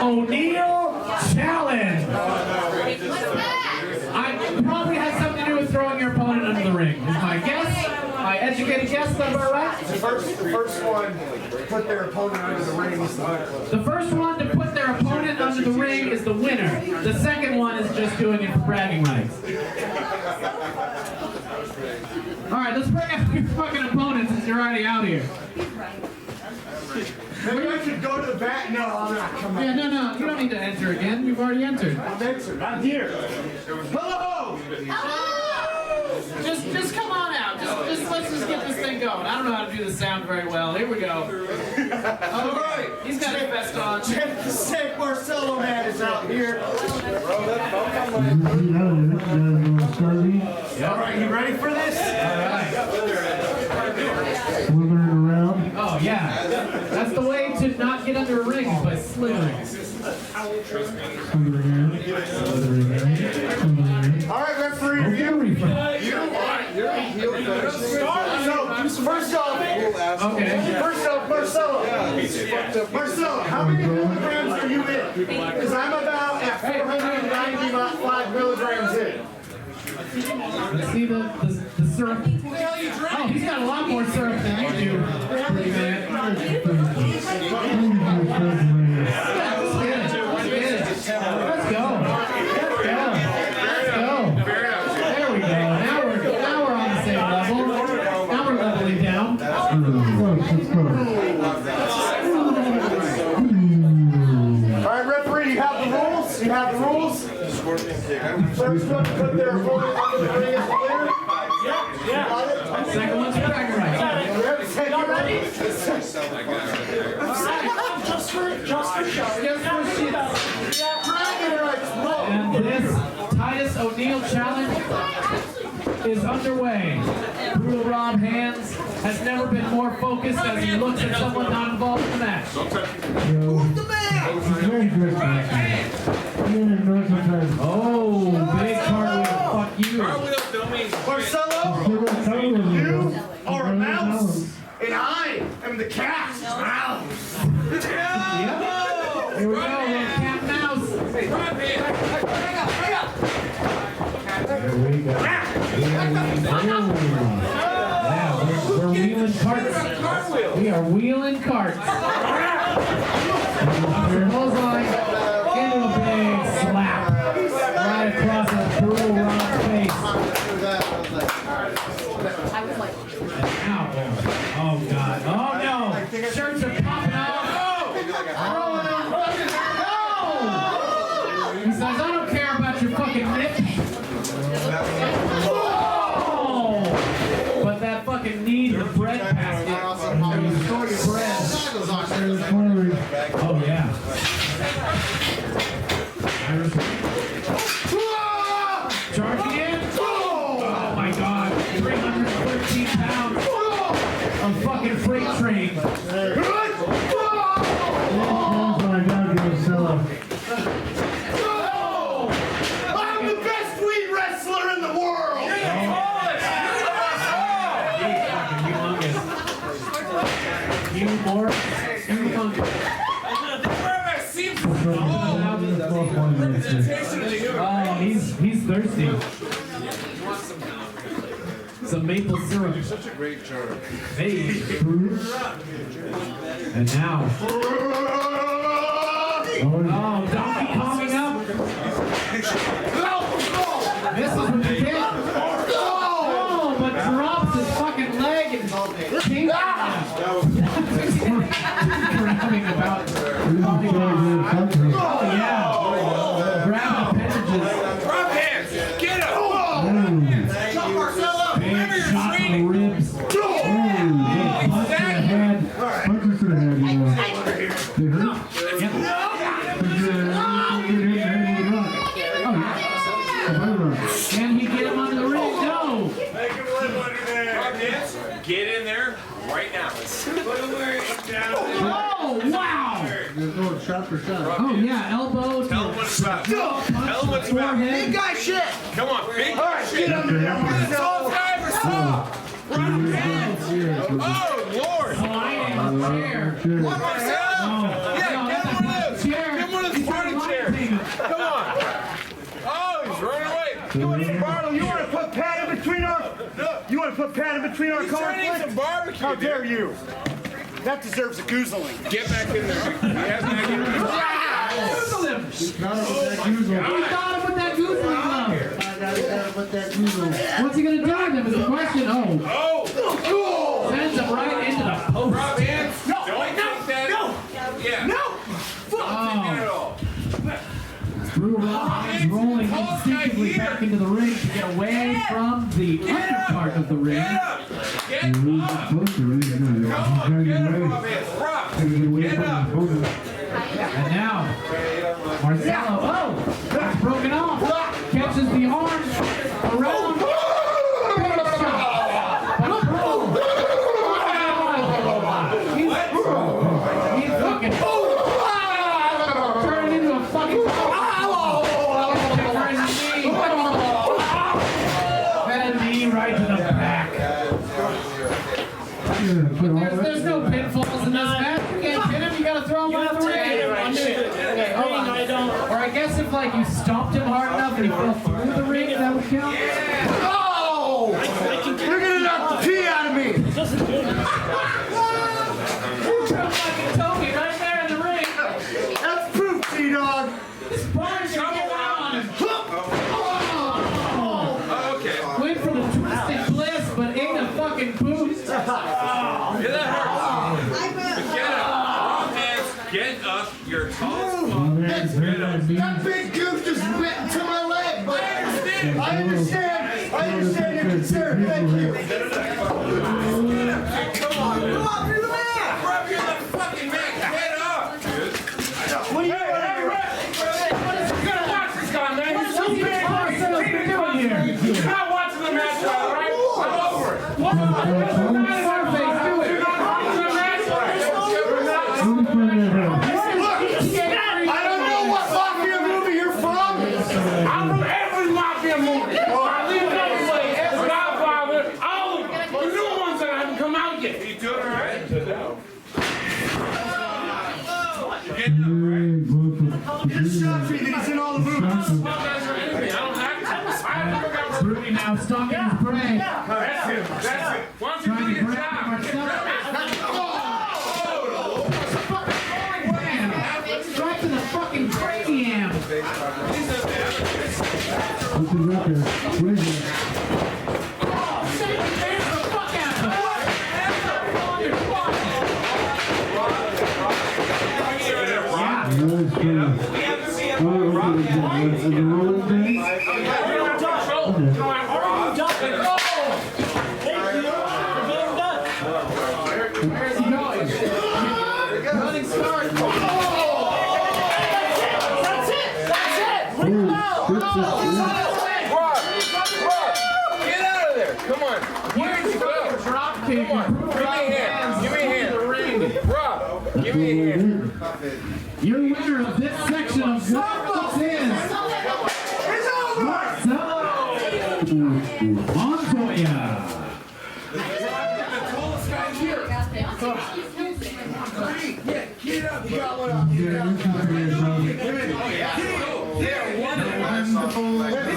O'Neal Challenge. I probably has something to do with throwing your opponent under the ring. Is my guess? My educated guess, that about right? The first one to put their opponent under the ring is the winner. The first one to put their opponent under the ring is the winner. The second one is just doing it for bragging rights. Alright, let's bring out your fucking opponent since you're already out here. Maybe I should go to the back. No, I'm not coming. Yeah, no, you don't need to enter again. You've already entered. I'm entered. I'm here. Hello! Just come on out. Just let's just get this thing going. I don't know how to do the sound very well. Here we go. All right. He's got his vest on. Check the St. Marcelo man is out here. All right, you ready for this? All right. Slithering around. Oh, yeah. That's the way to not get under a ring is by slithering. All right, referee review. So, first off, Marcelo, how many milligrams are you in? Because I'm about at 495 milligrams in. Let's see the syrup. Oh, he's got a lot more syrup than you do. Pretty man. Let's go. There we go. Now we're on the same level. Now we're leveling down. All right, referee, you have the rules? You have the rules? First one to put their opponent under the ring is the winner? Yeah. Second one's bragging rights. Y'all ready? And this Titus O'Neal challenge is underway. Brutal Rob Hands has never been more focused as he looks at someone not involved in the match. Who's the man? Very good. Oh, big cartwheel. Fuck you. Marcelo, you are a mouse, and I am the cat. Yep. Here we go, little cat and mouse. There we go. Yeah, we're wheeling carts. We are wheeling carts. Clothesline into a big slap right across the brutal Rob's face. Oh God! Oh no! Shirts are popping off. Oh no! He says, "I don't care about your fucking nip." Oh! But that fucking knee to the bread basket. You store your bread. Oh yeah. Charge again. Oh my God! 313 pounds of fucking freight train. I'm the best weed wrestler in the world. Oh, he's thirsty. Some maple syrup. You're such a great jerk. Hey. And now. Oh, Donkey coming up. This is what you get. Oh, but drops his fucking leg and changes. Grabbing about. Oh, yeah. Grab appendages. Drop hands. Get him. Big shot in the ribs. Punch to the head. Punches to the head, you know. They hurt? Can he get him under the ring? No. Make him live under there. Drop hands. Get in there right now. Oh, wow. They're going shot for shot. Oh, yeah, elbow. Tell him what it's about. Tell him what it's about. Forehead. Guy shit. Come on, big All right, shit. get under there, Marcelo. Oh, Lord. Sliding chair. Marcelo. Oh, Yeah, no, get that's him one a of those. chair. Get him one of those put Pat in between our He's turning conflict? some barbecue. How dare dude. you? That deserves a goozling. Get back in there. He has an idea. Goozle him! Got him with that goozle. He got him with that goozling glove. I got him with that goozle. What's he gonna do with him is the question. Oh, Oh! sends him right into the post. Rob hands. No, Don't wait, take that. no, Yeah. no! Not at all. Brutal Rob's rolling instinctively back into the ring to get away from the undercart of the ring. Get up. Get He's up. supposed to read it. Come on. Get up, Rob hands. Rob. Get up. And now, Marcelo, it's broken off, catches the arm around, big shot, but he's fucking, turning into a fucking, and a knee right to the back. There's no pinfalls in this match. You can't pin him, you gotta throw him out the ring. Or I guess if like you stomped him hard enough and he fell through the ring, that would count. Oh! You're gonna knock the pee out of me! Fucking Toby right there in the ring. That's proof, T-Dog! This bar's gonna get out on him. Okay. Went for the twisted bliss, but ate a fucking boot. Yeah, that hurts. Get up. Rob hands. Get up. You're tall as fuck. That big goof just went into my leg, but I understand your concern. Thank you. Come on. Come on. You're the man. Rob, you're the fucking man. Get up, dude. What are you doing? He's not watching the match, all right? I'm over it. What? Do it. I don't know what mafia movie you're from. I'm from every mafia movie. I leave another place. Godfather, all of them. The new ones that haven't come out yet. You doing all right? Get You're shocked me that he's in all the movies. I don't have to. I never got Brody now stalking his prey. That's it. That's it. Why don't you Trying do to your grab job? Marcelo. Right to the fucking cranium. What's his up there? What is it? Where's he going? Running start. Get out of there. Come on. Where'd you go? Drop kick. Come on. Give me a hand. Give me a hand. Rob, give me a hand. Your winner of this section of What's His? Marcelo Montoya. The tallest guy here. Get up. You got one up. You got one up. They're one of them.